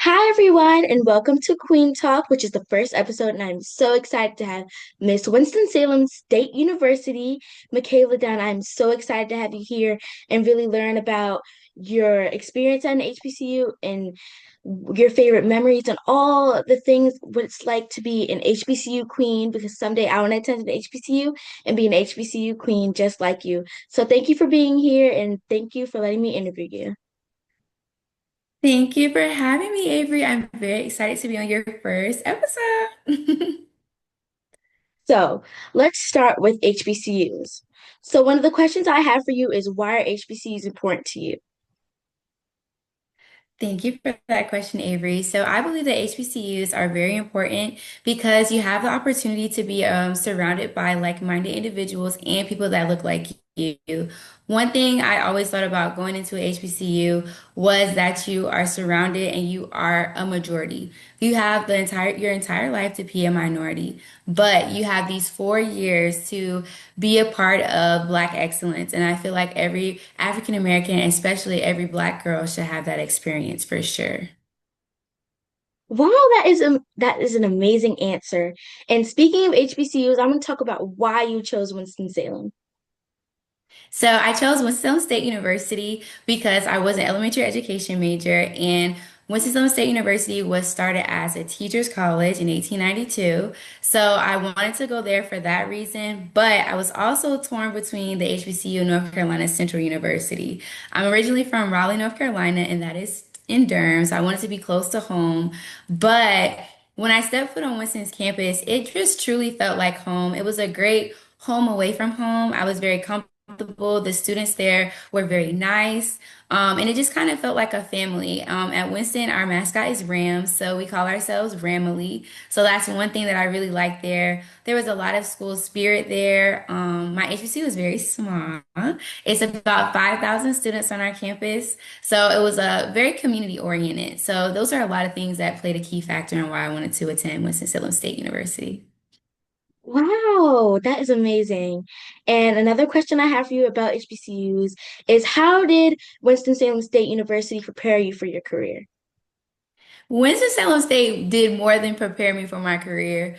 Hi, everyone, and welcome to Queen Talk, which is the first episode. And I'm so excited to have Miss Winston Salem State University, Michaela Dunn. I'm so excited to have you here and really learn about your experience at an HBCU and your favorite memories and all the things, what it's like to be an HBCU queen, because someday I want to attend an HBCU and be an HBCU queen just like you. So thank you for being here and thank you for letting me interview you. Thank you for having me, Avery. I'm very excited to be on your first episode. So let's start with HBCUs. So one of the questions I have for you is why are HBCUs important to you? Thank you for that question, Avery. So I believe that HBCUs are very important because you have the opportunity to be surrounded by like-minded individuals and people that look like you. One thing I always thought about going into a HBCU was that you are surrounded and you are a majority. You have your entire life to be a minority, but you have these 4 years to be a part of Black excellence. And I feel like every African American, especially every Black girl, should have that experience for sure. Wow, that is an amazing answer. And speaking of HBCUs, I'm going to talk about why you chose Winston-Salem. So I chose Winston State University because I was an elementary education major, and Winston State University was started as a teacher's college in 1892. So I wanted to go there for that reason, but I was also torn between the HBCU North Carolina Central University. I'm originally from Raleigh, North Carolina, and that is in Durham, so I wanted to be close to home. But when I stepped foot on Winston's campus, it just truly felt like home. It was a great home away from home. I was very comfortable. The students there were very nice. And it just kind of felt like a family. At Winston, our mascot is Rams, so we call ourselves Ramily. So that's one thing that I really liked there. There was a lot of school spirit there. My HBC was very small. It's about 5,000 students on our campus. So it was very community oriented. So those are a lot of things that played a key factor in why I wanted to attend Winston-Salem State University. Wow, that is amazing. And another question I have for you about HBCUs is how did Winston-Salem State University prepare you for your career? Winston-Salem State did more than prepare me for my career.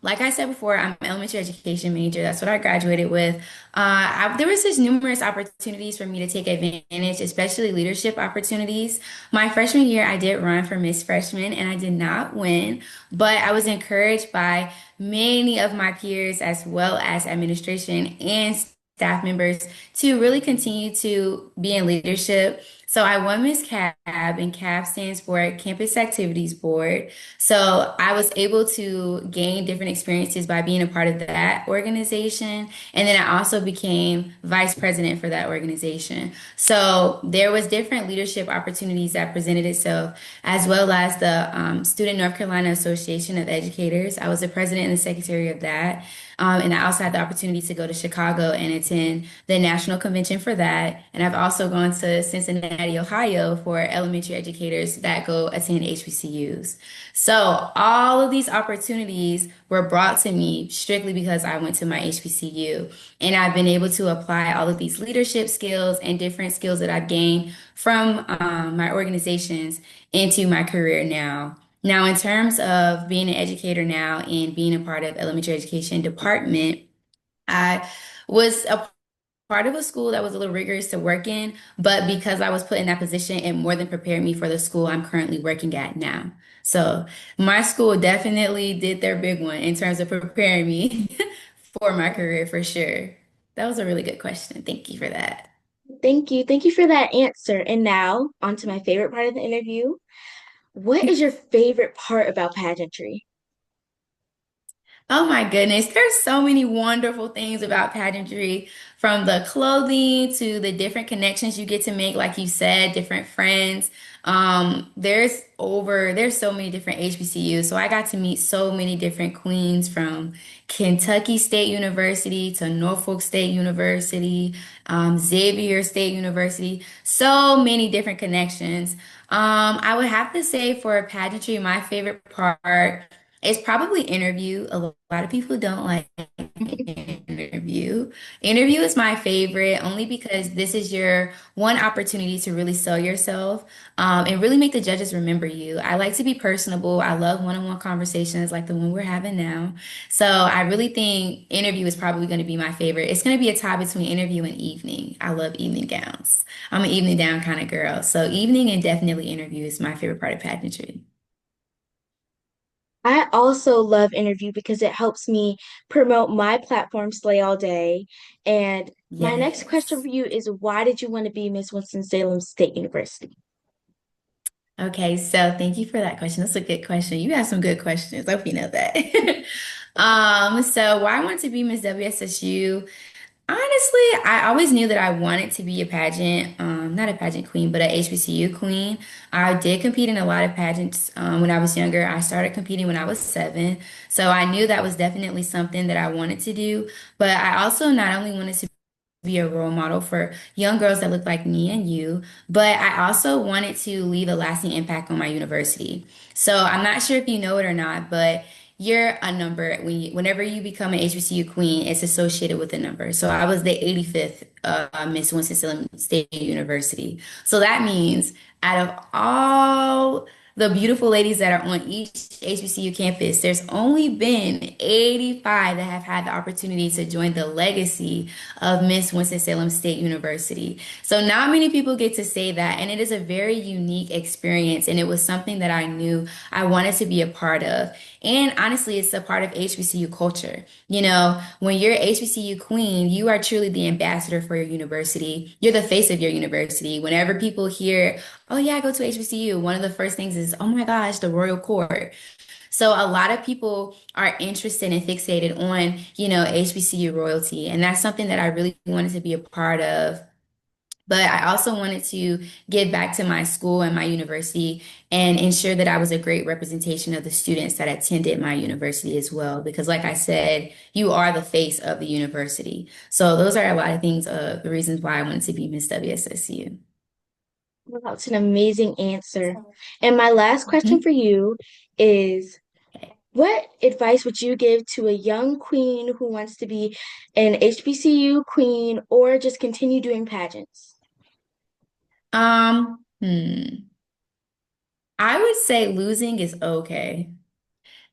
Like I said before, I'm an elementary education major. That's what I graduated with. There was just numerous opportunities for me to take advantage, especially leadership opportunities. My freshman year, I did run for Miss Freshman and I did not win, but I was encouraged by many of my peers as well as administration and staff members to really continue to be in leadership. So I won Miss CAB, and CAB stands for Campus Activities Board. So I was able to gain different experiences by being a part of that organization. And then I also became vice president for that organization. So there was different leadership opportunities that presented itself, as well as the Student North Carolina Association of Educators. I was the president and the secretary of that. And I also had the opportunity to go to Chicago and attend the national convention for that. And I've also gone to Cincinnati, Ohio for elementary educators that go attend HBCUs. So all of these opportunities were brought to me strictly because I went to my HBCU. And I've been able to apply all of these leadership skills and different skills that I've gained from my organizations into my career now. Now, in terms of being an educator now and being a part of elementary education department, I was a part of a school that was a little rigorous to work in, but because I was put in that position, it more than prepared me for the school I'm currently working at now. So my school definitely did their big one in terms of preparing me for my career for sure. That was a really good question. Thank you for that. Thank you. Thank you for that answer. And now, on to my favorite part of the interview. What is your favorite part about pageantry? Oh my goodness, there's so many wonderful things about pageantry, from the clothing to the different connections you get to make, like you said, different friends. There's so many different HBCUs. So I got to meet so many different queens from Kentucky State University to Norfolk State University, Xavier State University, so many different connections. I would have to say for pageantry, my favorite part It's probably interview. A lot of people don't like interview. Interview is my favorite only because this is your one opportunity to really sell yourself, and really make the judges remember you. I like to be personable. I love one-on-one conversations like the one we're having now. So I really think interview is probably going to be my favorite. It's going to be a tie between interview and evening. I love evening gowns. I'm an evening gown kind of girl. So evening and definitely interview is my favorite part of pageantry. I also love interview because it helps me promote my platform, Slay All Day. And my next question Yes. for you is why did you want to be Miss Winston-Salem State University? Okay, so thank you for that question. That's a good question. You have some good questions. I hope you know that. So why I wanted to be Miss WSSU? Honestly, I always knew that I wanted to be a pageant, not a pageant queen, but a HBCU queen. I did compete in a lot of pageants when I was younger. I started competing when I was 7. So I knew that was definitely something that I wanted to do. But I also not only wanted to be a role model for young girls that look like me and you, but I also wanted to leave a lasting impact on my university. So I'm not sure if you know it or not, but you're a number whenever you become an HBCU queen, it's associated with a number. So I was the 85th Miss Winston-Salem State University. So that means out of all the beautiful ladies that are on each HBCU campus, there's only been 85 that have had the opportunity to join the legacy of Miss Winston-Salem State University. So not many people get to say that, and it is a very unique experience, and it was something that I knew I wanted to be a part of. And honestly, it's a part of HBCU culture. You know, when you're HBCU queen, you are truly the ambassador for your university. You're the face of your university. Whenever people hear, oh yeah, I go to HBCU, one of the first things is, oh my gosh, the royal court. So a lot of people are interested and fixated on, HBCU royalty. And that's something that I really wanted to be a part of. But I also wanted to give back to my school and my university and ensure that I was a great representation of the students that attended my university as well. Because, like I said, you are the face of the university. So, those are a lot of things, the reasons why I wanted to be Miss WSSU. Well, that's an amazing answer. And my last question Mhm. for you is what advice would you give to a young queen who wants to be an HBCU queen or just continue doing pageants? Hmm. I would say losing is okay.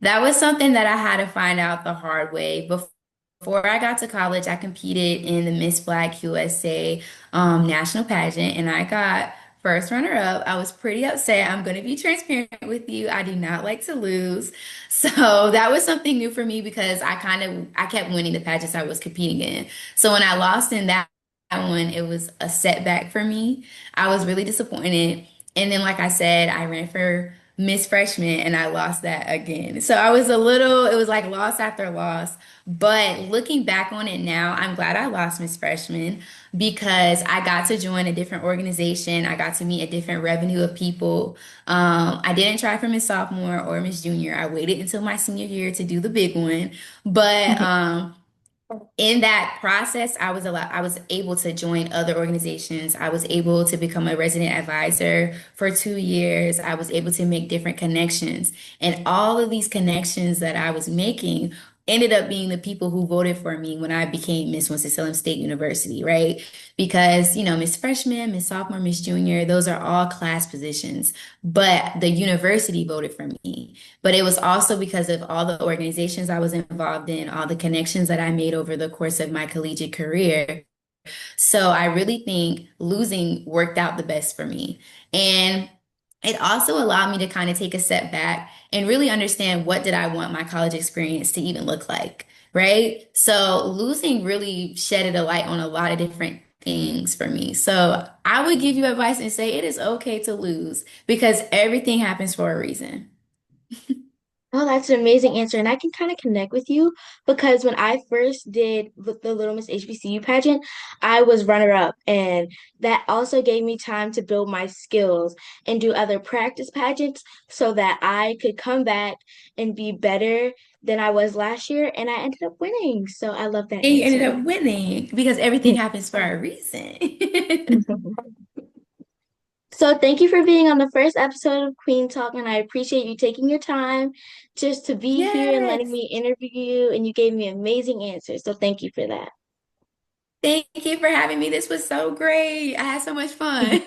That was something that I had to find out the hard way. Before I got to college, I competed in the Miss Black USA national pageant and I got first runner up. I was pretty upset. I'm going to be transparent with you. I do not like to lose. So that was something new for me because I kept winning the pageants I was competing in. So when I lost in that one, it was a setback for me. I was really disappointed. And then, like I said, I ran for Miss Freshman and I lost that again. So I was it was like loss after loss. But looking back on it now, I'm glad I lost Miss Freshman because I got to join a different organization. I got to meet a different revenue of people. I didn't try for Miss Sophomore or Miss Junior. I waited until my senior year to do the big one. But in that process, I was able to join other organizations. I was able to become a resident advisor for 2 years. I was able to make different connections. And all of these connections that I was making ended up being the people who voted for me when I became Miss Winston-Salem State University, right? Because, Miss Freshman, Miss Sophomore, Miss Junior, those are all class positions, but the university voted for me. But it was also because of all the organizations I was involved in, all the connections that I made over the course of my collegiate career. So I really think losing worked out the best for me. And it also allowed me to kind of take a step back and really understand what did I want my college experience to even look like, right? So losing really shedded a light on a lot of different things for me. So I would give you advice and say it is okay to lose because everything happens for a reason. Oh, that's an amazing answer. And I can kind of connect with you because when I first did the Little Miss HBCU pageant, I was runner up. And that also gave me time to build my skills and do other practice pageants so that I could come back and be better than I was last year. And I ended up winning. So I love that And you ended answer. up winning because everything happens for a reason. So thank you for being on the first episode of Queen Talk, and I appreciate you taking your time just to be here and letting Yes. me interview you, and you gave me amazing answers. So thank you for that. Thank you for having me. This was so great. I had so much fun.